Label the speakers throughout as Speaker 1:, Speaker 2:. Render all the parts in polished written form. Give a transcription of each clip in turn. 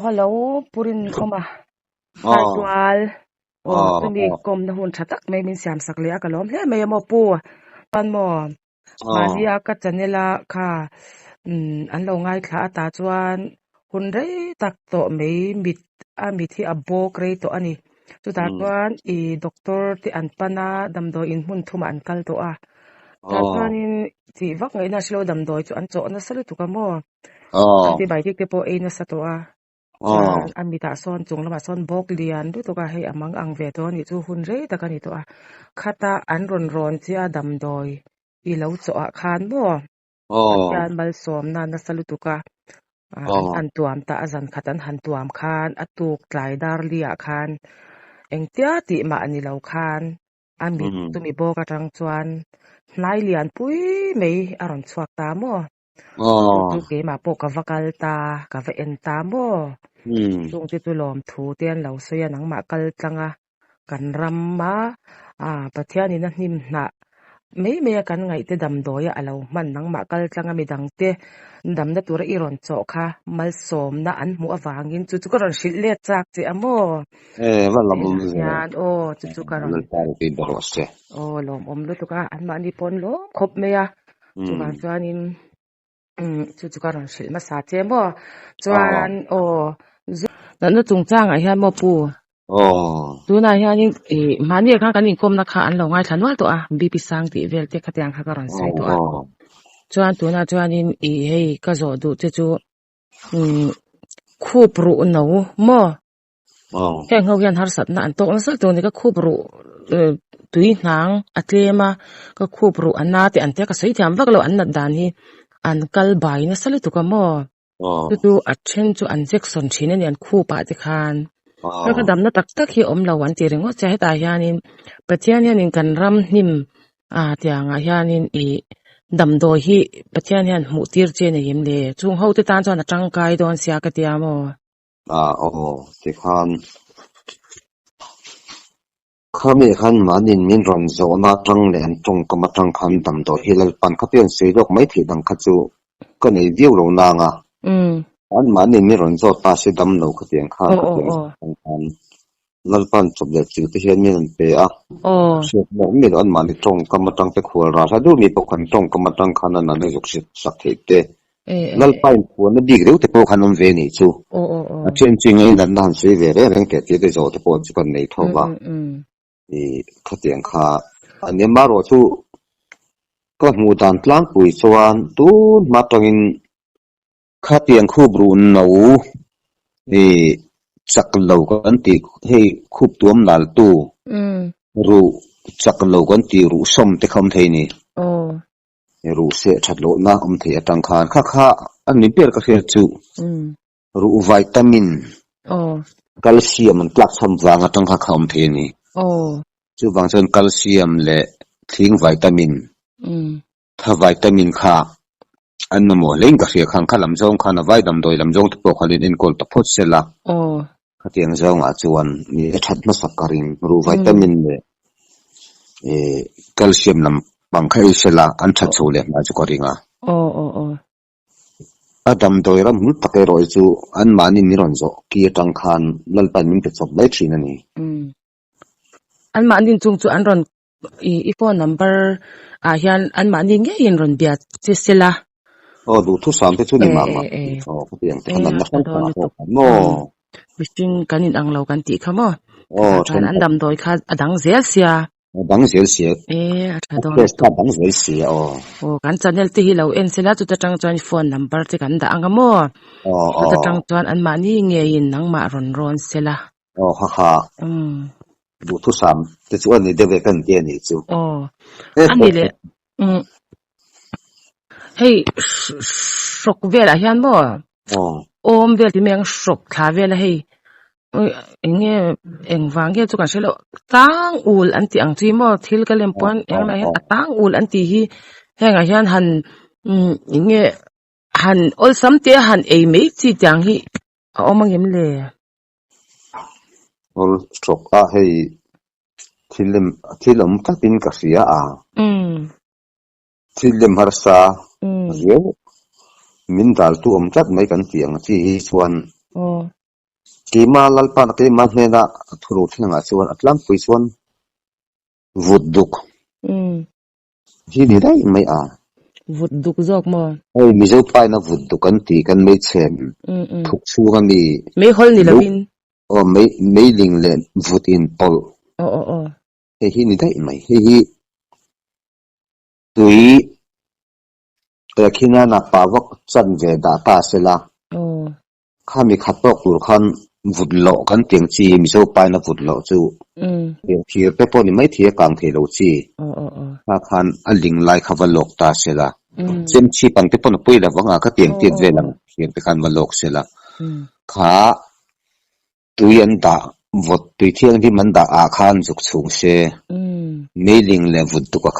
Speaker 1: hello, purin oma. Hai
Speaker 2: Oh,
Speaker 1: tual. Tumi
Speaker 2: oh,
Speaker 1: kom na hun chatak may min siam sakli akalom. He may mo pu. Pan mo.
Speaker 2: oh,
Speaker 1: Maria ka chanela ka. An lo ngai thla ata chuan hun rei tak to may mit hi abok rei to ani. Chu ta chuan doctor ti an pana damdo in hun thuma an kal to a. Ta chuan
Speaker 2: oh,
Speaker 1: in ti vak ngai na shlo damdoi chu an cho na salu tu ka mo.
Speaker 2: oh,
Speaker 1: Antibiotic te po e na sa to a. Chuan
Speaker 2: oh,
Speaker 1: amita son chunglama son bok lian du to ka hei amang ang ve to ni chu hun rei ta ka ni to a khata an ron chia dam doi I lo cho a khan bo
Speaker 2: oh,
Speaker 1: yan bal som na salu tu ka
Speaker 2: oh,
Speaker 1: an tuam ta azan khatan han tuam khan atuk tlai dar lia khan engtia ti ma ani lo khan amit tumi bo ka tang chuan hlai lian pui mei aron chuak ta mo tu
Speaker 2: oh,
Speaker 1: ke ma po ka vakal ta ka va en ta mo chung ti tu lom thu tian lo so ya nang ma kal tlanga kan ram ma pathian in a hnim na me kan ngai te dam doya alo man nang ma kal tlanga mi dang te dam na tur I ron cho kha mal som na an mu awangin chu ko ron shil le chak che amo
Speaker 2: vâng
Speaker 1: en
Speaker 2: là
Speaker 1: yan chu ka ron
Speaker 2: mình phải tin đó sẽ,
Speaker 1: lom om lu tu ka an ma ni pon lo khop me ya chu kan chuan in chu ka ron shil ma sa che mo chuan
Speaker 2: oh,
Speaker 1: na chung chang a hian mo pu
Speaker 2: oh,
Speaker 1: tu na hian mani kha kan in kom na kha an lo ngai thanwal to a bp sang ti vel te khatyang kha ka ron sai to a
Speaker 2: oh,
Speaker 1: chuan tu na chuan in hei ka zo du che chu khu pru no mo
Speaker 2: oh,
Speaker 1: he ngau hian har sat na an tok na sak tu ni ka khu pru tui hnang atlema ka khu pru an na te an te ka sei thiam vak lo an nat dan hi an kal bai na sali tu ka mo
Speaker 2: oh,
Speaker 1: tu a then chu an Jackson thin ani an khu pa te khan ka
Speaker 2: oh,
Speaker 1: dam na tak hi om lo wan ti ringo che ta hianin pathian hianin kan ram hnim tianga hianin dam do hi pathian hian mu tir che ne yim le chung ho te tan chuan a tangkai don sia ka tia mo
Speaker 2: oh, thì khami khan manin min ron zo na tang len tong kama tang khan dam do hilal pan khapian se dok mai thi dang khachu ka nei viu lo na nga an manin mi ron zo ta se dam lo khapian khan khapian khan lalpan chop le chu te hian min pe a se mo mi an mani tong kama tang te khwal ra sa du mi po khan tong kama tang khan na ne jok sak the te lalpan pu na dig reu te po khan on ve ni chu a chen ching ai dan dan se ve re reng ke te zo te po chu kan nei thowa khapian kha an ne maro chu ka mu dan tlang pui chuan tu ma tangin khapian khu brun no chak lo kan ti hei khup tuam lal tu ru chak lo kan ti ru som te kham thei ni ru se that lo na om thei atang khan kha an ni per ka khe chu ru vitamin calcium an plak sam wang atang kha kham thei ni chu wang chen calcium le thing vitamin tha vitamin kha an mo leng ka khe khang khalam jong khana vai dam doi lam jong te po khalin in kol ta phot sela khatiang zong a chuan ni that na sakarin ru vitamin le calcium lam pangkhai sela an that chule ma chu koringa adam doira mul take roi chu an mani ni ron zo ki tang khan lalpan min te chop lai thina ni
Speaker 1: an ma nin chung chu an ron I phone number hian an ma nin nge in ron bia che sela
Speaker 2: du thu sam te chu ni ma khatiang te khan na khan no
Speaker 1: bising kanin ang lo kan ti khamo chan an dam doi kha adang zel sia
Speaker 2: dang zel sia
Speaker 1: do
Speaker 2: to dang zel sia
Speaker 1: kan channel te hi lo en sela chu ta tang chuan phone number te kan da angamo chu ta tang chuan an ma ni nge in nang ma ron sela
Speaker 2: ha du thu sam te chu ani de ve kan te ni chu
Speaker 1: ani le hei sok vela hian mo om vel ti meng sok tha vela hei enge engwang ge chu kan selo tang ul an ti ang chi mo thil ka lempon eng na tang ul an ti hi henga hian han enge han ol sam te han ei mei chi tiang hi omangem le
Speaker 2: ol sok a hei thilem ta pin ka sia thilem har sa riu min dal tu om chat mai kan tiang chi hi chuan kima lalpan kima hmena thuru thenga chuan atlam pui chuan vutduk hi ni dai mai a
Speaker 1: vutduk zok mo
Speaker 2: oi mizo pai na vutduk kan ti kan mei chen thuk chu ga mi
Speaker 1: mei hol ni lovin
Speaker 2: mei ling len vutin pol hi ni dai mai hi tui khina na pawak chan ve da ta sela khami khatok tur khan vutlo kan tiang chi mizo pai na vutlo chu thir pe poni mai thia kang thelo chi kha khan aling lai khawalok ta sela chen chi pang te pon pui la wanga ka tiang ti ve lang thir pe khan walok sela kha tuian da vot tui thiang di man da a khan juk chung se mailing le vut tu ka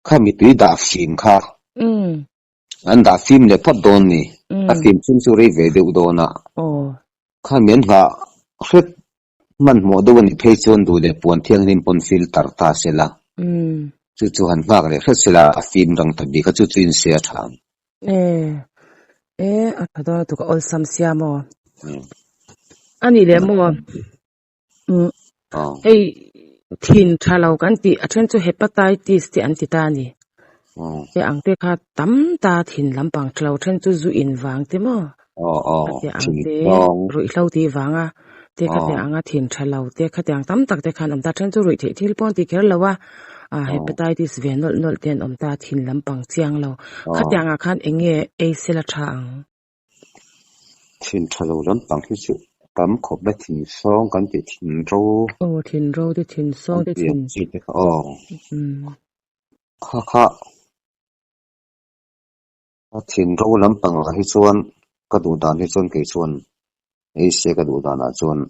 Speaker 2: kha mi tui da fim kha an da fim le pot don ni a fim chung chu rei ve de u dona kha men ha khet man mo do ni phei chon du le pon thiang nim pon filter ta sela chu han mak le khet sela a fim rang ta bi ka chu chin se tham
Speaker 1: a thada tu ka ol sam sia mo ani le mo ei thin thalo kan ti a then chu hepatitis ti an ti ta ni te ang te kha tam ta thin lampang thlo then chu zu in wang te mo te ang te rui hlo ti wanga te kha te anga thin thalo te kha te ang tam tak te khan am ta then chu rui the thil pon ti kher lawa hepatitis ve nol ten om ta thin lampang chiang lo kha te anga khan enge e sela thang
Speaker 2: thin thalo lampang hi chu tam khop la thin song kan ti thin ro
Speaker 1: thin ro te thin song te thin
Speaker 2: chi te kha thin ro lampang la hi chuan ka du dan hi chuan ke chuan ei se ka du dan a chuan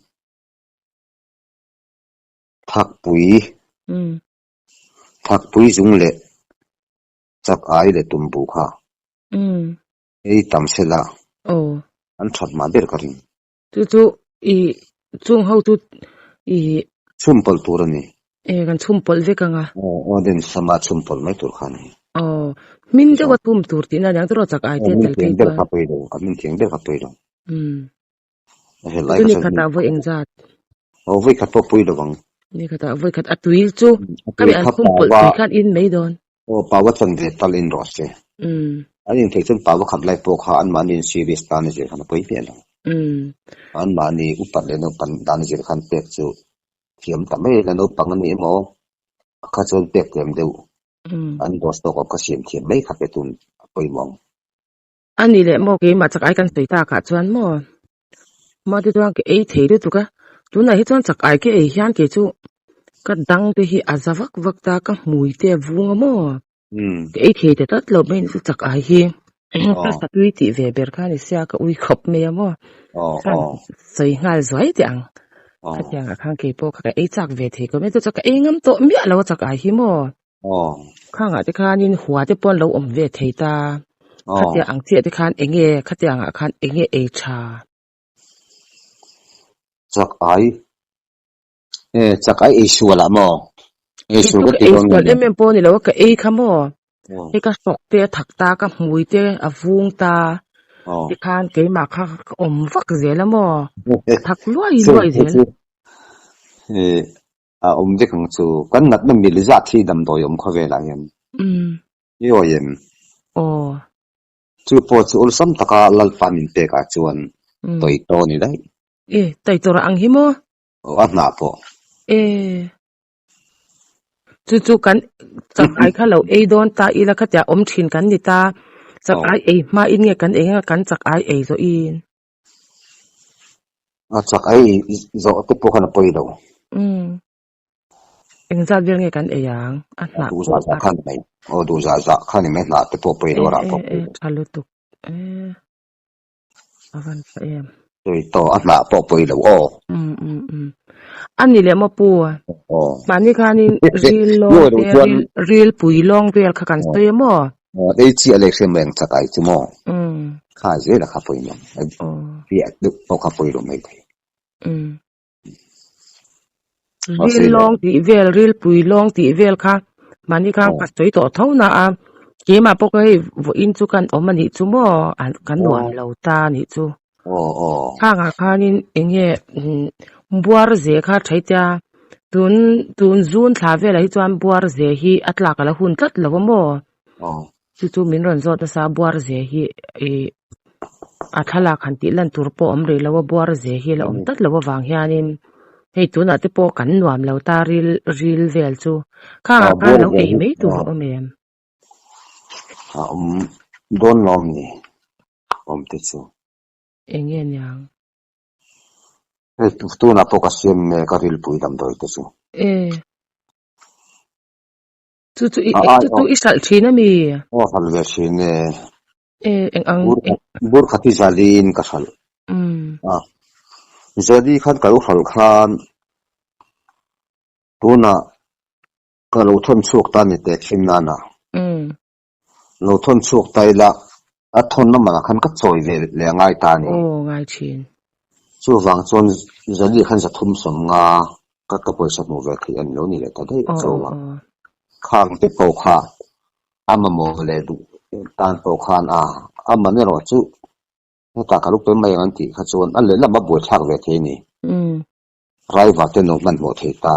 Speaker 2: thak pui jung le chak ai le tum bu kha ei tam sela an that ma ber karin
Speaker 1: chu i chung ho tu i
Speaker 2: chumpol turani
Speaker 1: kan chumpol ve kanga
Speaker 2: den sama chumpol mai tur khan
Speaker 1: min de wat pum tur tin na tro chak ai te tel ke
Speaker 2: ber kha pei do amin thiang ber kha pei do he lai
Speaker 1: ka khata vo engzat
Speaker 2: voi khat po pui do bang
Speaker 1: ni khata voi khat atuil chu ka bi an chumpol ti khat in mei don
Speaker 2: pawa chan ve talin ro se anin thei chun pawa khat lai po kha an manin series ta ni je khan poi pe lo an mani upat le no pan dan je khan pek chu thiam ta mai la no pang ani mo kha chon pek kem deu an dos to ka sim thiam mai kha pe tun poi mong
Speaker 1: ani le mo ke ma chak ai kan sei ta kha chuan mo ma ti tuang ke ei thei tu ka tu na hi chuan chak ai ke ei hian ke chu ka dang te hi azawak wak ta ka mui te vunga mo ke ei thei te tat lo mai chu chak ai hi ka satui ti ve ber kha ni sia ka ui khop me mo sei ngal zoi ti ang ka tiang a khang ke po ka ei chak ve the ko me to chak ei ngam to mi lo chak ai hi mo khang a te khan in huwa te pon lo om ve thei ta ka te ang che te khan enge ka te ang a khan enge e cha
Speaker 2: chak ai e suala mo e su ko ti
Speaker 1: ko em po ni lo ka e kha mo e ka sok te thak ta ka mui te avung ta ti khan ke ma kha om vak zel mo thak loi zel
Speaker 2: om de khang chu kan nat na mi li za thi dam do yom kha ve la yem yo yem chu po chu ul sam taka lal panin te ka chuan toi to ni dai
Speaker 1: tai to ra ang hi mo
Speaker 2: na po
Speaker 1: chu kan chak ai kha lo e don ta ila kha ta om thin kan ni ta chak ai e ma in nge kan enga kan chak ai e zo in
Speaker 2: chak ai zo te po kana poi do
Speaker 1: eng za vel nge kan e yang na
Speaker 2: du za khan mai du za khan ni me na te po poi do ra po
Speaker 1: chalu tu avan pa em
Speaker 2: toi to na po poi do
Speaker 1: ani le mo pu mani khanin ril lo ril pui long vel kha kan stoi mo
Speaker 2: dei chi election meng chakai chu mo kha je la kha poi mo pia du po kha poi ro mai thai
Speaker 1: ril long ti vel ril pui long ti vel kha mani kha ka stoi to thau na a ke ma po kai vo in chu kan omani chu mo an kan nuam lo ta ni chu ข้างข้านี่เองบัวเสียข้าใช้จ้าตุนซูนทาเวลาที่จวนบัวเสียฮีอัตลักษณ์ละหุ่นตัดละว่าโมจู่ๆมินรอนจอดซาบัวเสียฮีอัตลักษณ์ขันติลันตุรปอมเรละว่าบัวเสียฮีละตัดละว่าวางเฮียนี่ให้ตุนอาจจะปอกันหนวมแล้วตาริลเวลจู่ข้างข้าแล้วไม่ตัวเมม
Speaker 2: โดนล้อมนี่ติดจู่
Speaker 1: เองยัง
Speaker 2: ตัวน่ะปกติเมย์ก็ริลปุยดำโดยติดจู่
Speaker 1: จู่อิสระชีนะมี
Speaker 2: ฮัลเวชีเนี่ย
Speaker 1: เอง
Speaker 2: บูร์ขัดที่จารีนก็ฮัลจะดีขัดกับลูกฮัลคลานตัวน่ะก็เราทนสุกตานี่แต่ชิมนานะเราทนสุกตายละทนน้ำมันขันก็จ่อยเลยง่ายตานี่
Speaker 1: ง่ายชิน
Speaker 2: จู่ฟังจนจะดีขันจะทุ่มสมงาก็กระเปิดสมุนไพรขี้อันนู้นนี่แหละแต่ได้จู่ว่าข้างที่ปกขาอามาโมเลยดูตานปกขานอามันเนี่ยเราจู่ถ้าตากลูกเป็นไม่งั้นที่ขจรอันเลยแล้วมาบวชชักเวทีนี่ไรว่าเต้นมันบวชเทตา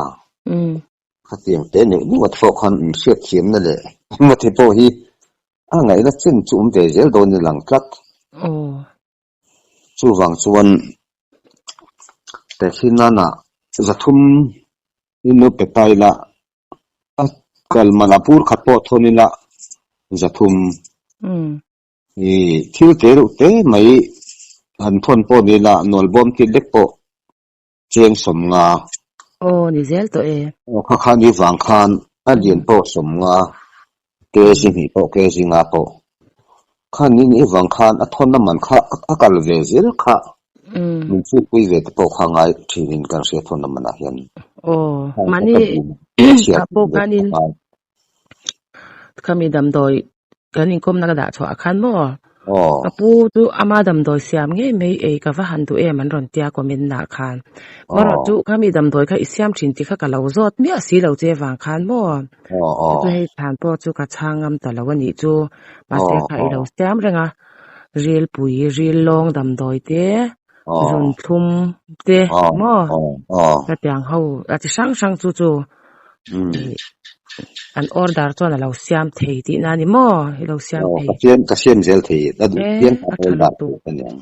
Speaker 2: ข้าเตียงเต้นนี่ว่าปกขานเชื่อเขียมนั่นแหละมาที่โปฮีไงแล้วจิ้นจุ่มเดเจลโดนในหลังกัดจู่ฟังชวนแต่ที่นั่นจะทุ่มอินุเปตายละกัลมาลาปูร์ขัดปอทนี่ละจะทุ่มที่เตรุเตไม่หันทนปอนี่ละนวลบอมที่เล็กปอเจียงสมงา
Speaker 1: นี่เซลตัว
Speaker 2: ข้านี่ฟังขานอันเดียนปอสมงาเกจิงหีปอเกจิงาปอข้านี่ฟังขานอัทนน้ำมันข้ากัลเวซิลข้ามันช่วยคุยเวทปอข้างไงที่ดินกันเสียทนน้ำมันอาเฮียน
Speaker 1: มันนี่ปอกันนี่ข้ามีดำโดยกันนี่ก้มนักด่าชัวขันบ่ปูจูอามาดำโดยเสียมเงี้ยไม่กับว่าหันตัวมันรอนเตียก็มีหนักขันว่าเราจูข้ามีดำโดยข้าอิสยามชินที่ข้ากับเราจอดเนี่ยสีเราเจฟังขันบ่จะให้ทานปูจูกับช่างแต่ละวันนี้จูมาเสียข้าเราเสียมเรื่องเรียลปุยเรียลลองดำโดยเตะจนทุ่มเตะบ่ก็อย่างเขาอาจจะช่างจูอันออร์ดาร์ตัวนั้นเราเสียมเทตินั่นนี่มั้งเราเสียมเท
Speaker 2: ก็เสียมเจลเทแล้วดูเสียมออร์ดาร์ตัวนั้น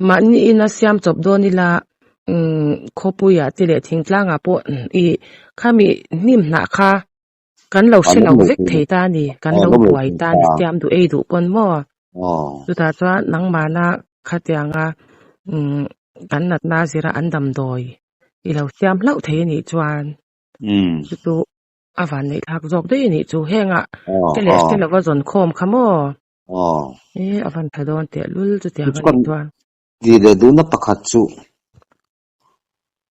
Speaker 1: มันนี่น่ะเสียมจบโดนนี่ละคบุยที่เหลือทิ้งล่างปะข้ามีนิ่มหนักค่ะกันเราเสียเราเล็กเทตานี่กันเราป่วยตาเสียมดูดูปนมั้งสุดท้ายว่านังมานะขัดยังกันนัดนาสิระอันดำโดยเราเสียมเล่าเทนี่จวนจู่อาวันนี้ทักจอกได้นี่จู่แห้งก็เลยเสร็จแล้วว่าจนโคมขโมอาวันถ้าโดนเตะลุลจะเตะกันตัว
Speaker 2: ดีเลยดูนับประคัตจู่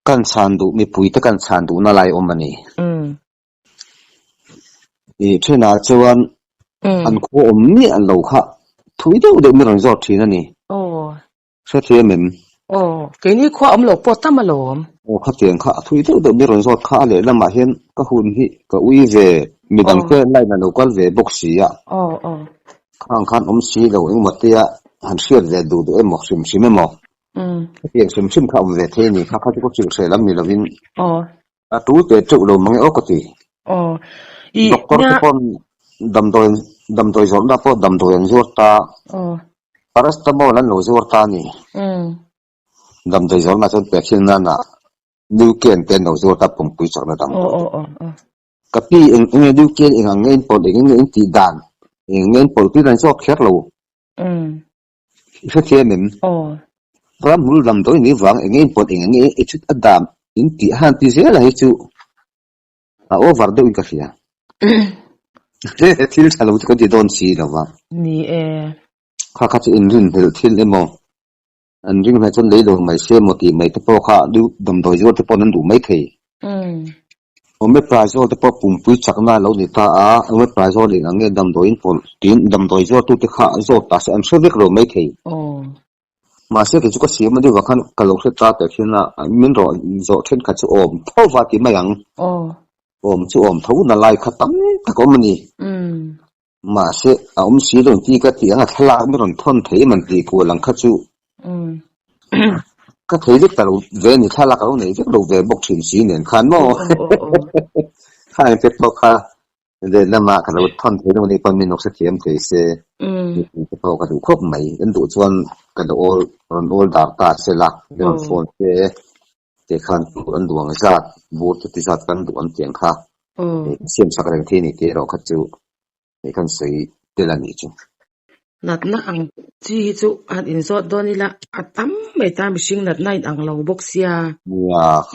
Speaker 2: กันชันดูมีปุ๋ยตะกันชันดูน่าไล่อมมันนี่เช่นอาจจะวันอันโคมนี่อันเราค่ะถุยเดียวเดี๋ยวมีรอยจอดทีนั่นนี่ใช่เทียมมั้ย
Speaker 1: แกนี่ข้ออมหลบปวดตั้มมาหลม
Speaker 2: ข้าเตียงข้าถุยเดียวมีรอยจอดข้าเลยแล้วมาเห็นก็หุ่นที่ก็อุ้ยเวมีดังเกินไล่นั่นเราก็เวบกสีข้างสีเราเองหมดที่หันเชื่อเวดูหมอกชิมหมอกเตียงชิมข้าเวทีนี่ข้าที่ก็จิกเสร็จแล้วมีเราวินตู้เตะจุกเราไม่เอาก็ตีดอกก็ทุกคนดำโดยจอดนะพอดำโดยจอดตาพาราสตามอลนั่นเราจอดตานี่ดำโดยจอดนะจนเปลี่ยนนั่นน่ะดูเกณฑ์เป็นเราจอดตาผมคุยจากนั่นดำกับพี่เองดูเกณฑ์เองเงินปอดเองตีด่านเงินปอดที่นั่นจอดแค่เราแค่เทียมมั้งเพราะมูลดำโดยนี่ฟังเงินปอดเองชุดอัดดำตีหันตีเสียอะไรจู่โอ้วาร์ดอีกแล้วที่เราจะก็จะโดนสีแล้ววะ
Speaker 1: นี่
Speaker 2: ข้าจะอินรินเฮลที่เลยมั้งอันรินให้จนเลยดูไม่เชื่อหมดที่ไม่ที่พอข้าดูดำโดยที่พอนั้นดูไม่เคยผมไม่ปลายที่พอปุ่มปุ้ยจักรน่าเราเนี่ยตาไม่ปลายที่เลยงั้นดำโดยพอที่ดำโดยที่ที่ข้าจอดตาเสียอันสุดเล็กเราไม่เคยมาเสียที่จุกเสียมันดูว่าขันกระโหลกเสียตาแต่ที่น่ะมันรอจอดเช่นขัดจะอมเท่าว่าที่ไม่ยังจู่เท่านั้นไล่ขัดตั้งแต่ก็มันนี่มาเสียสีตรงที่ก็ที่อ่ะทลายไม่รอนทนเทมันตีกลัวหลังขัดจู่ ก็เคยยึดแต่เวนี่ถ้าลักเอาเนี่ยยึดเราเวบกถิ่นสีเนี่ยขันโม่ข้าเองเป็นพวกข้าเดินน้ำมาขันเราท่อนเทนวันนี้ก็มีนกเสียมเทเสเป็นพวกกระดูกครบไหมกันดูชวนกันดูโอลดาร์ตาเสละเดินโฟนเจขันอันดวงจัดบูตติจัดกันดวงเตียงข้าเสียมสักแรงที่นี่เกเราขัดจูไอ้กันสีเดลันนี่จู
Speaker 1: นัดนักอังจีจูอันอินโซดโดนี่ละอัดตั้มไม่ตามไปชิงนัดนัดอังเราบกเสีย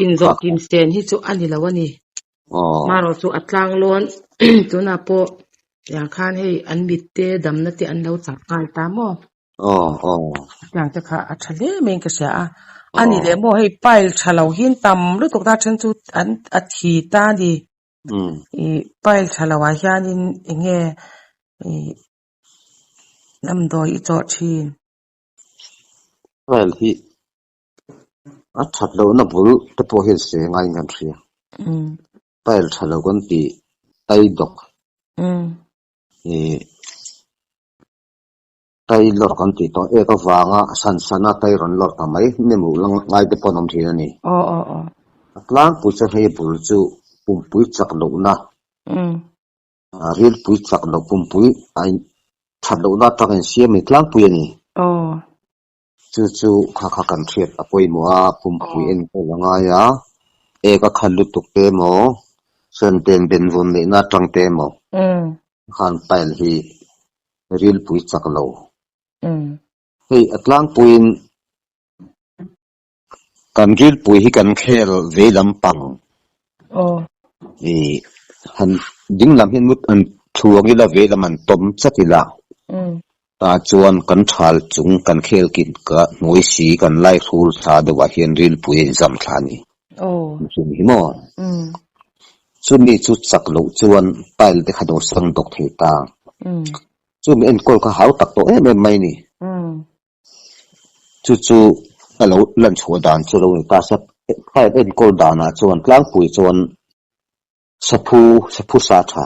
Speaker 1: อินโซกิมเซนฮิจูอันนี้ละวันนี้มาเราจูอัดลางล้วนจูน่าโปอย่างข้านให้อันบิดเตดำนัดที่อันเราจับกายตามอย่างจะขาอัดทะเลเมงกระเสียอันนี้เลยโมให้ไปฉลาหินต่ำหรือตกตาฉันจูอันอัดขีตาดีไปฉลาวายานินเงี้ยน้ำดอยจอดชีน
Speaker 2: ไปที่อัดชัดแล้วนะบุรุษจะพอเห็นเสียงกันเสียไปชัดแล้วกันที่ไตดอกไตหลอดกันที่ตัวเอกฟังสันไตรันหลอดทำไมเนี่ยมูลังไงจะพอน้ำเทียนี่กลางปุจจะให้บุรุษปุ่มปุยจักลูนะเรียนปุยจักลูปุ่มปุยไอชัดลูนะตั้งเสียไม่กลางปุยนี่จู่ข้ากันเทียบปุยมัวปุ่มปุยเอ็นก็ยังไงเอกขันลุตุกเตมอเส้นเต็นเป็นวนนี่น่าจังเตมอขันไปที่เรียนปุยจักลูเฮ้ยกลางปุยกันเรียนปุยให้กันแค่เวลำปังหันยิ่งลำเห็นมุดอันทัวร์นี่ละเวลามันต้มสักทีละตาจวนกันชาลจุงกันเคลกินก็มวยสีกันไล่ทูลสาดว่าเห็นริลปุยจำทานี่สุนีมอสุนีจุดสักลุจวนไปเลยขนมสังดอกเทตาสุนีเอ็นกอลก็หาตักโตไม่นี่จู่เราเล่นชัวดานจู่เราตาสับใครเอ็นกอลดานาจวนกลางปุยจวนสับผูสาธา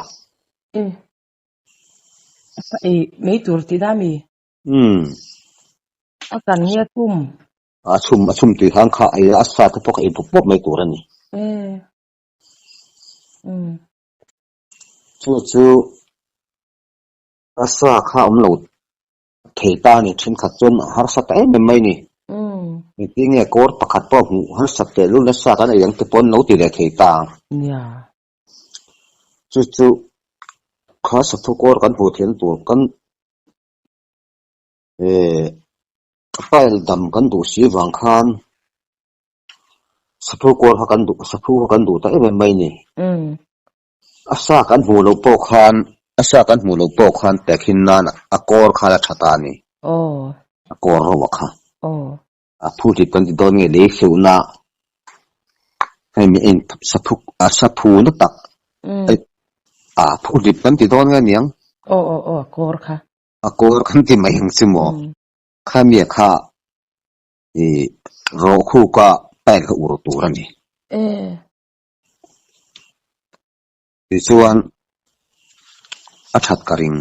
Speaker 1: ไม่ตูร์ติดามีอาการเงียทุ่ม
Speaker 2: ชุ่มตีทางข้าไอ้อาสาที่พวกไอ้พวกไม่ตัวนี่จู่อาสาข้าเราเทตานี่ฉันขัดจนหาสัตย์ไม่นี่ที่เนี่ยกอดประคัดพวกหาสัตย์รุ่นละสัตย์อะไรอย่างที่ปนเราตีเลยเทตาจู่ข้าสัตย์ทุกคนกันพูดเห็นตัวกันไปดำกันดูสีวังคันสัตย์ทุกคนกันดูแต่ไม่นี่อาสากันหูเราปกคันแต่ขินนานอกอร์ข้าละชัตานี่อกอร์รัวข้าพูดที่ตอนที่โดนเงี้ยเลี้ยงสุนัขให้มีเองสัตว์ผูนักตักพูดที่ตอนที่โดนเงี้ยยัง
Speaker 1: กอร์ค่ะ
Speaker 2: กอร์กันที่ไม่ยังสิโมข้ามีข้ารอคู่ก็ไปกับอุรุตัวนี่ที่ส่วนอัจฉริง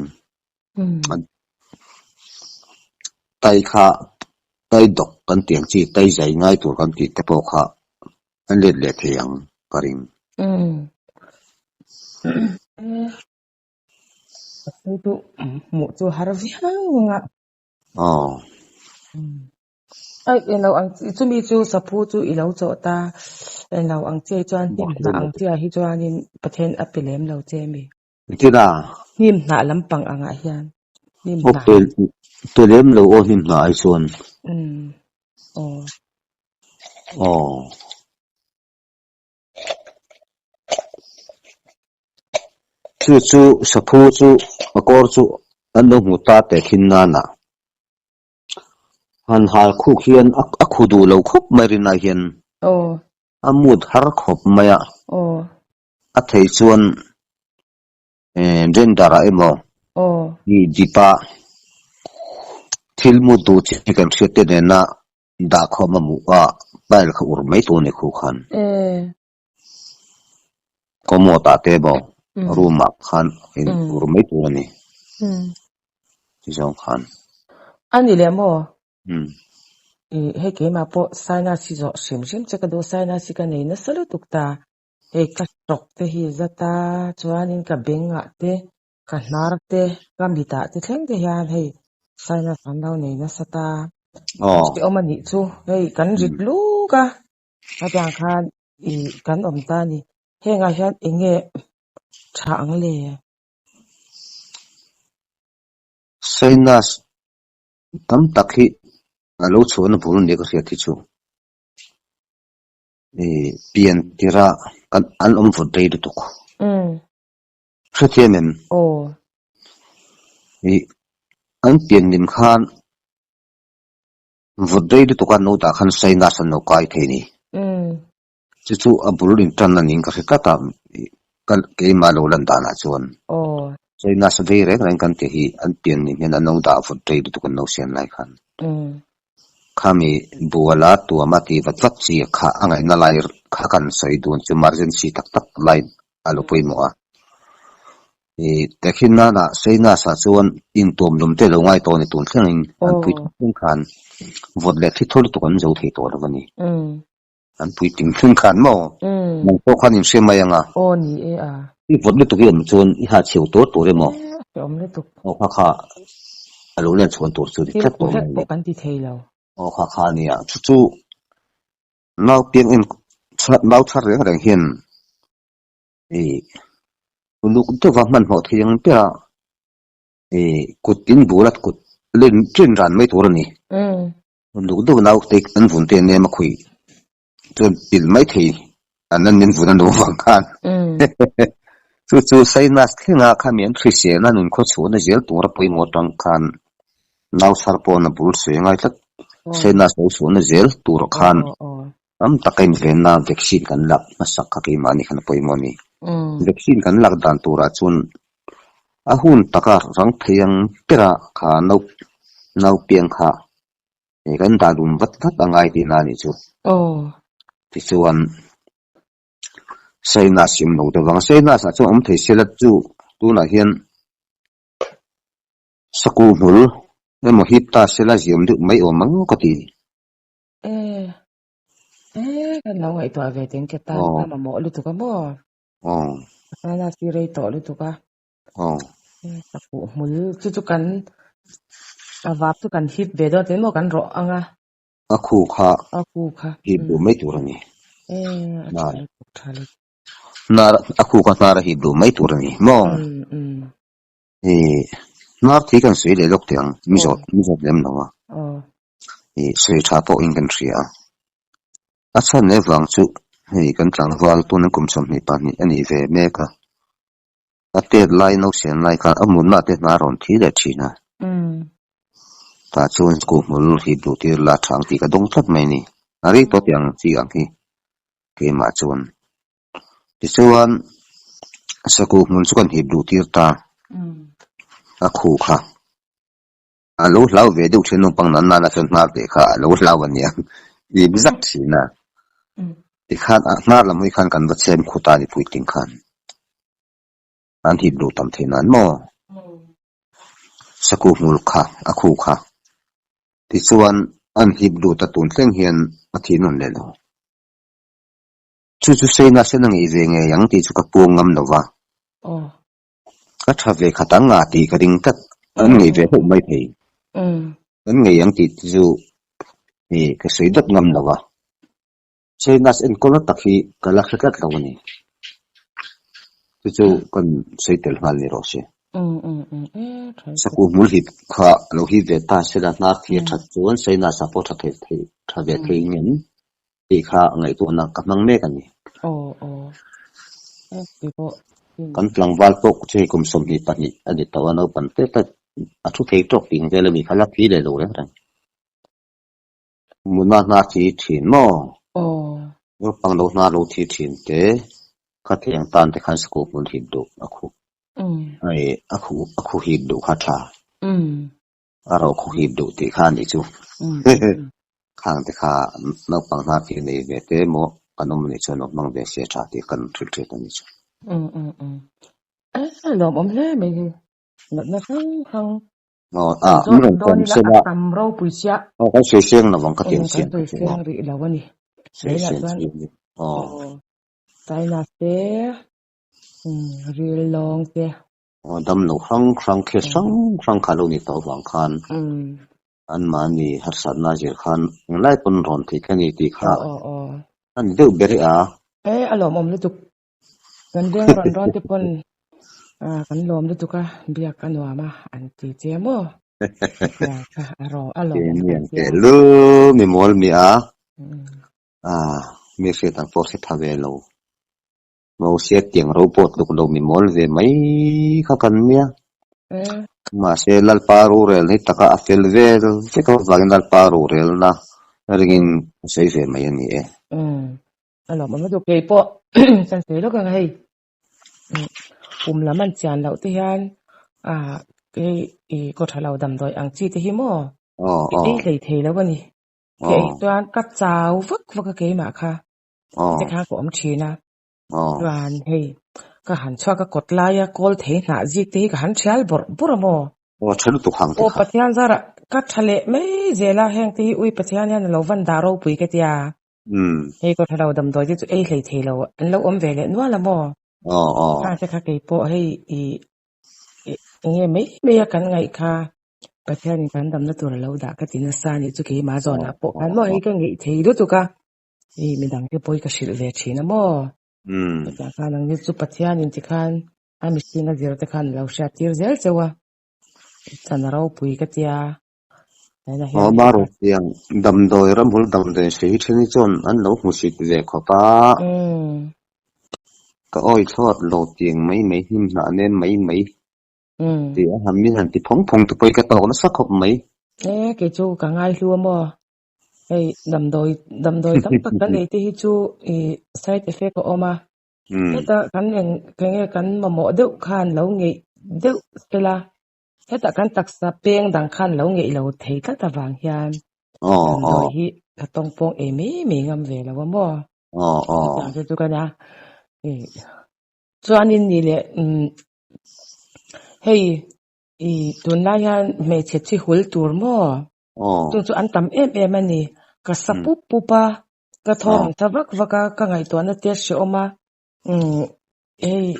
Speaker 2: ไตข้าไตดอกกันเตียงจีไตใจง่ายตัวกันตีแต่พอข้าอันเล็ดเทียงกริง
Speaker 1: itu mutu harfiah nga ai ilaw ang chumi chu sapu chu ilaw cho ta ilaw ang che chuan nim na ang che hi chuanin pathen apilem lo che mi
Speaker 2: tida
Speaker 1: nim na lampang anga hian nim
Speaker 2: na to lem lo o nim na ai chuan chu sapu chu akor chu anu muta te khinna han hal khu khian akhudu lo khop marina hian amut har khop maya a thei chuan dendara emo ni dipa thilmu tu chikan thete ne na da khoma mu a bail kha ur mai to ne khu khan komo ta te bo ruma khan in ur mai to ne ti jong khan
Speaker 1: ani le mo he ke ma po saina si zo shim che ka do saina si ka nei na salu tukta he ka tok te hi zata chuanin ka benga te ka nar te ka mita te thleng te hian hei saina san lo nei na sata chi omani chu hei kan rit lu ka atang khan kan om ta ni he nga hian enge thang le
Speaker 2: saina tam takhi alo chona burun de ka sia thi chu pian tira kan an vot dei du tok thremen an pian nim khan vot dei du tokan no ta khan saina san no kai the ni chu abulin tan ning ka ka ta kan ke ma lo lan ta na chuan saina sa dei re kan te hi an pian ni na no da vot dei du tokan no sian lai khan khami buala tu amati vatvat chi kha angai na lai kha kan sai dun chu emergency tak line alo poimo a tekhinna na seina sa chuan in tom lum te lo ngai to ni tun thleng an pui ting khan vot le thi thol tu kan zo thei to rawani an pui ting thleng khan mo mong to khan in semai anga
Speaker 1: ni e a
Speaker 2: i vot le tu gen chuan i ha cheu to re mo
Speaker 1: om le tu
Speaker 2: kha alo le chuan tur chu
Speaker 1: ti
Speaker 2: tlat to
Speaker 1: kan ti thei lo
Speaker 2: kha ni a chu nau piang in nau thar re rang hian luk te wa man ho thiang pe a kutin bulat kut len trin ran mai tur ni luk do nau te an vun te ne ma khui chon pil mai thei anan nin vun an do wang khan chu saina thinga khamian thrise na nun kho chu na zel tur poi mo tang khan nau sar po na bul se ngai tak saina so na zel tur khan am takai ven na vaccine kan lak masak ka ki mani khan poi mo ni vaccine kan lak dan tura chun a hun taka rang theyang pera kha nau piang kha kan da dum vat angai ti na ni chu ti chuan saina sim no de wang saina sa chu om thei selat chu tu na hian saku hul emo hita sela ziam du mai o mang ka ti
Speaker 1: kan lo ngai to ve ten ke ta ma mo lu tu ka mo ana si rei to lu tu ka saku hul chu kan avap tu kan hit ve do ten mo kan ro anga
Speaker 2: akhu kha hi du mai tur ni na akhu ka na ra hi du mai tur ni mo nar thi kan sei le lok tiang mi zo lem no wa sei tha po in kan thria acha ne wang chu hei kan tlang wal tu na kum som ni pa ni ani ve me ka ate lai no sen lai ka amun na te na ron thi le thina ta chuan ku mul hi du tir la thang ti ka dong thlat mai ni ari to tiang chi ang hi ke ma chuan ti chuan saku mun chu kan hi du tir ta a khu kha alo lau ve du chen pang nan na chen na te kha alo lau an ya i bizak thina ti khan a na la moi khan kan va chen khuta ni pui ting khan an hi du tam the nan mo saku mul kha a khu kha ti chuan an hi du ta tun thleng hian a thi non le lo chu sei na se nang i ve nge yang ti chu ka puang ngam lo wa ka tha ve khatanga ti ka ding tak an ngei ve ho mai thei an ngei yang ti chu ka sei dak ngam lo wa sei na sen ko tak hi ka la khat lo ni chu kan sei tel hal ni ro se saku mul hi kha lo hi ve ta se la na thi that chuan sei na support tha ve thei ngin ti kha ngai tu na ka mang me kan ni kan tlang wal tok che kum som hi pa ni ani tawa no pan te ta a thu thei tok ping ve le mi khala phi le lo re ran muna na chi thin mo ro pang lo na lo thi thin te kha thiang tan te khan saku mul hi du akhu ai akhu hi du kha tha aro khu hi du ti khan ni chu khang te kha no pang na phi nei ve te mo kanom ni chu no mang ve se tha ti kan thil thil ta ni chu
Speaker 1: lo om le me na khang
Speaker 2: mình còn xem là
Speaker 1: tầm rau bùi xia
Speaker 2: cái suy xem là bằng cái tiền xem
Speaker 1: cái suy xem rị là vani đấy là toàn tai na te rị long te
Speaker 2: đâm nụ khăng khăng khá lâu nị tàu bằng khan anh mà nị hạt sát na chỉ khan lại bún ròn thì cái nị thì khá anh đều biết
Speaker 1: alo mom lu tuk kan deng ron te pon kan lom lu tuka biak kan wa ma an ti che mo ya ka alo
Speaker 2: cái lu mi mol mi mi sẽ tăng phổ sẽ thà về lâu mau sẽ tiếng robot lúc đầu mi mol về mấy khá cần mía mà sẽ lal paru rel hết tất cả phèn về sẽ có vài lal paru rel na ringin sẽ về mấy anh nhỉ
Speaker 1: alo mom lu tuk ke po san se lo ka hay làm ăn chán lâu thì han cái có thể lâu đầm đôi ăn chi thì hiếm mò cái lấy thế lâu vậy cái toàn cắt cháo vất cái mà kha cái khác của ông chị na toàn hay cái hắn cho cái cột lai cột thế nã gì thì cái hắn chéo bor mò
Speaker 2: chéo tụ hàng
Speaker 1: ô bát yan ra cắt thale mấy giờ là hàng thì ui bát yan lâu văn đào rau bùi cái tia hay có thể lâu đầm đôi thì tụi lấy thế lâu anh lâu ông về lại nữa là mò cái cái bộ hay nghe mấy cái ngày kha cái theo những cái đầm nó tụi lâu đã cái tin xa như tụi cái mà rồi là bộ cái mà hay cái nghĩ thì đó tụi cái mình đang cái bôi cái sự về chỉ nó mò cái cái năng như tụi theo những cái anh mình xin cái gì đó cái lâu sát tiêu dễ chứ wa chân rau bùi cái tia
Speaker 2: ba rồi tiếng đầm đồi ram hul đầm đồi sẽ trên chốn anh lâu một sự về khó ta cái oi thọt lột tiếng mấy him nã nên mấy thì hàm miên hàn thì phóng tụi bay cái tàu nó sắc hộp mấy
Speaker 1: cái chú cả ngày luôn mà hey đầm đồi tắm tắc cái này thì chú side effect của oma hết ta cái mà mỏ đựng khan lâu nghỉ đựng cái là hết ta cái tắc sa beng đằng khan lâu nghỉ lâu thấy tất cả vàng hiền đầm đồi hi cái tông phong mấy ngâm về là mà cái chú cái nhà cho anh đi lệ hey tuần nay mẹ chết chỉ hul tour mo tuần cho anh tắm em anh nè cái sapu pupa cái thong thà vak cái ngày tuần nó tiếc xíu mà hey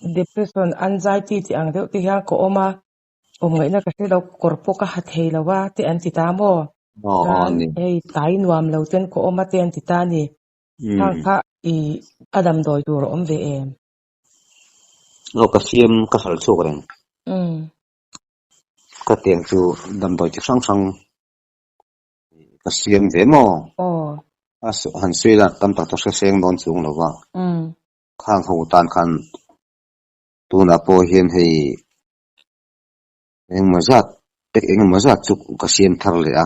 Speaker 1: depression anxiety thì anh đâu thì ha có mà ngày na cái đâu corpo cái hạt hay là wa thì anh chỉ ta mo hey tai nuam lâu tên có mà thì anh chỉ ta nè thằng khác Adam đòi tour về em
Speaker 2: cái xiêm cái sợi số cái cái tiền chú đầm đồi chỉ sang cái xiêm về mò hắn suy là tâm trạng tôi sẽ đón xuống rồi vâng khang hậu tan khăn tu na po hiền thì anh mà rất chụp cái xiêm thar lại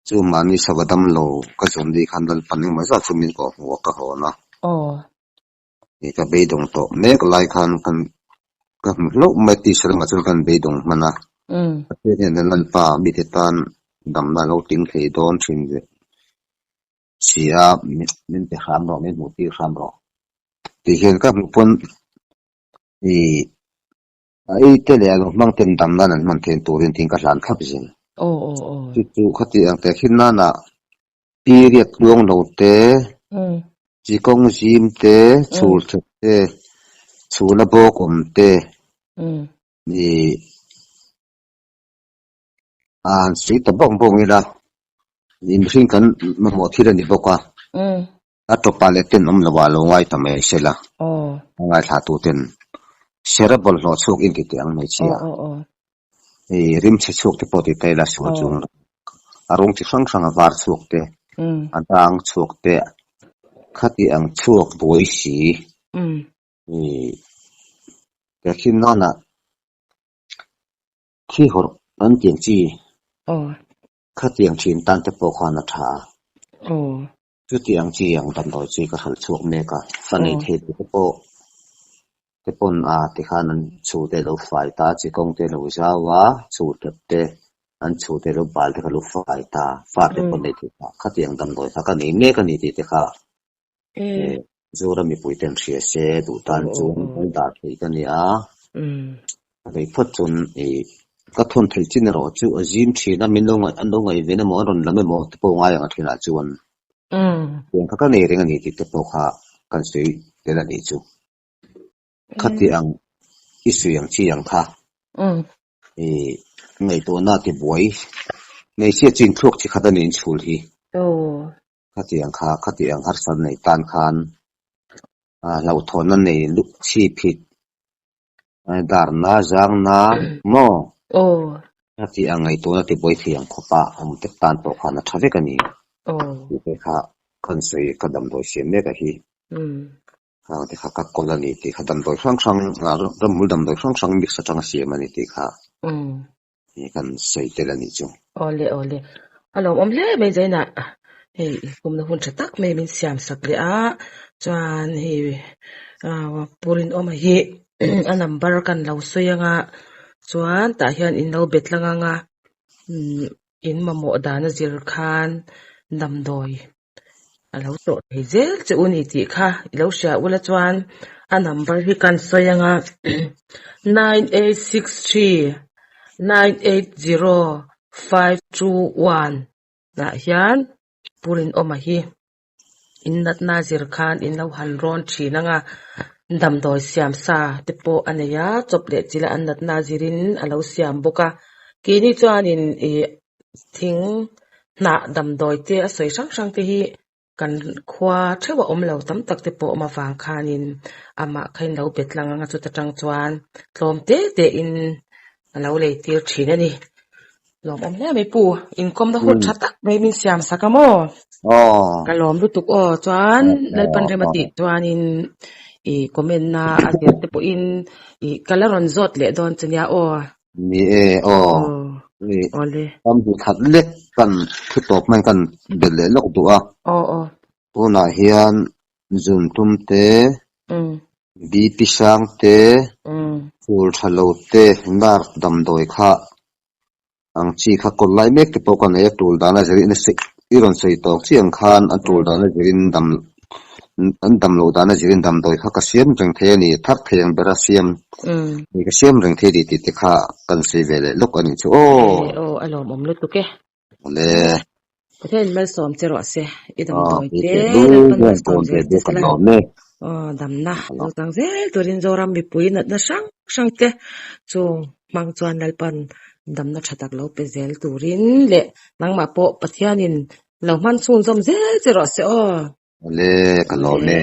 Speaker 2: chú mà ni sao đâm lô cái chuyện đi khăn đal pan mà rất chụp mình có cái hồ na thì cái bê đồng to mấy cái lại khăn cái lúc mấy tí sẽ mà cho cái bê đồng mà na cái này là lần pa bị thiệt tan đâm là lâu tiếng thì đón chuyện gì xia mình phải khám rồi mình một tí khám rồi thì hiện các một phần thì ấy cái này là mang tên đâm là mang tên tổ tiên tiếng cái làn khắp gì chú khát thì anh ta khi na period luang lâu té chỉ công gym té chul té chula bok té thì sĩ tập bong bong ra in sinh cần mà một khi là đi bốc qua chụp pallet tên là vào lâu ngay tầm ấy sẽ là ngay thả tụ tên sẽ rất bận lo chụp in cái tiếng này chia thì rim sẽ chụp thì bỏ thì tay là chụp chung arung thì sang var chụp té anh đang chụp té khát thì anh chụp bồi xí thì cái khi nó là khi họ ăn tiền chi khát tiền chín tan tới bộ khoa nó thả chút tiền chi anh đâm đôi chi cái hal chuộc mẹ cả phần này thì cái bộ thì khả năng chủ đề lâu phải ta chỉ công đề lâu ra quá chủ đề anh chủ đề lâu bài thì cái lâu phải ta phát cái bộ này thì khát tiền đâm đôi ta cái này nghe cái này thì khá rồi là mình bồi tiền xe đủ tan chung anh ta thì cái này เลยพอจนก็ทนถึงจินรอจูจิมทีนั้นมินลงอันลงไอ้เวนมอรอนแล้วไม่มอที่ปงไงอย่างที่น่าจวนเพียงเขาก็เนี่ยเรื่องนี้ที่ที่ปงค่ะกันสุยเดี๋ยวนี้จูขัดยังอิสุยังชียังท่าไงตัวน่าที่บวยในเชื่อจริงทุกที่ขัดนี่ชูลีขัดยังค่ะขัดยังฮัตสันในตานคานเราทนนั่นในลุกชีพิดดาร์นาจางนาโมขัดยังไงตัวน่าที่บวยที่ยังขบผมติดตามตัวขานทวีกันนี่อยู่ไปค่ะกันสุยกระดมโดยเสียเมกะฮีที่เขาก็คนละนี่ที่เขาดำโดยช่างรำมือดำโดยช่างมิกซ์จังเสียมันนี่ที่เขานี่กันใส่เตละนี่จู
Speaker 1: โอเลฮัลโหลอมเล่ไม่ใจนะผมนึกว่าจะตักไม่มีเสียงสักเลยจวนปูรินออกมาอันนั้นบาร์กันเราสวยจวนแต่เห็นอินเราเบ็ดละอินมาโมดานะจิรคานดำโดยเราโตเจลจะอุนิติค่ะเราเชื่อว่าจวนอันนั้นบาร์ที่กันสวย9863980521นะเห็นปูรินออกมาอินนัดนาจิรคานอินเราหันร้อนชีนังดำโดยเสียมซาติโปอันเนียจบเด็ดจิละอันนัดนาจิรินเราเสียมบุกกินี่จวนอินทิ้งน่ะดำโดยเตะสวยช่างที่กันขวาเชื่อว่าเราตั้มตักติโปมาฟังคานินอามาใครเราเบ็ดลังจุดจังจวนลมเตะอินเราเลยเตียชีนี่ลมเนี่ยไม่ปูอินคอมตะหุ่นชัดตักไม่มีเสียมสักโมกันลมดูตุกจวนในปันเรมาติจวนอินคอมเมนต์นะอาเดียติโปอินกันละรอนจดเลยโดนจันยา
Speaker 2: มีนี่ทำดูทัดเล็กกันคือตบมันกันเดือดเลยลูกตัวตัวน่าเฮียนจุนทุ่มเตบีพิชังเตฟูลทะลุเตบาร์ดำโดยค่ะอังชีค่ะคนไล่เมกที่พวกกันเอกตูลดานะจะรินสิอีรอนใส่ตอกเชียงคานอันตูลดานะจะรินดำโลดานะจะรินดำโดยค่ะก็เสียมจังเทนี่ทักเทียงเบราเซียมนี่ก็เสียมจังเทดีติดค่ะกันเสียเวลลูกอันนี้ชัว
Speaker 1: อารมณ์ลุตุก
Speaker 2: เลย
Speaker 1: ประเทศมันสอมเจรอเสียอีดำโดยเตะ
Speaker 2: มันสอมเจรอกันเลย
Speaker 1: ดำนะเราตั้งใจตัวรินโจรามีปุยนัดนะช่างเตะจูมังจวนนัลปันดำนัดชัดตักเราไปเซลตัวรินเละนังมาโปะปัทยานินเรามันสูนสมเจรอเสีย
Speaker 2: เลยกันเลย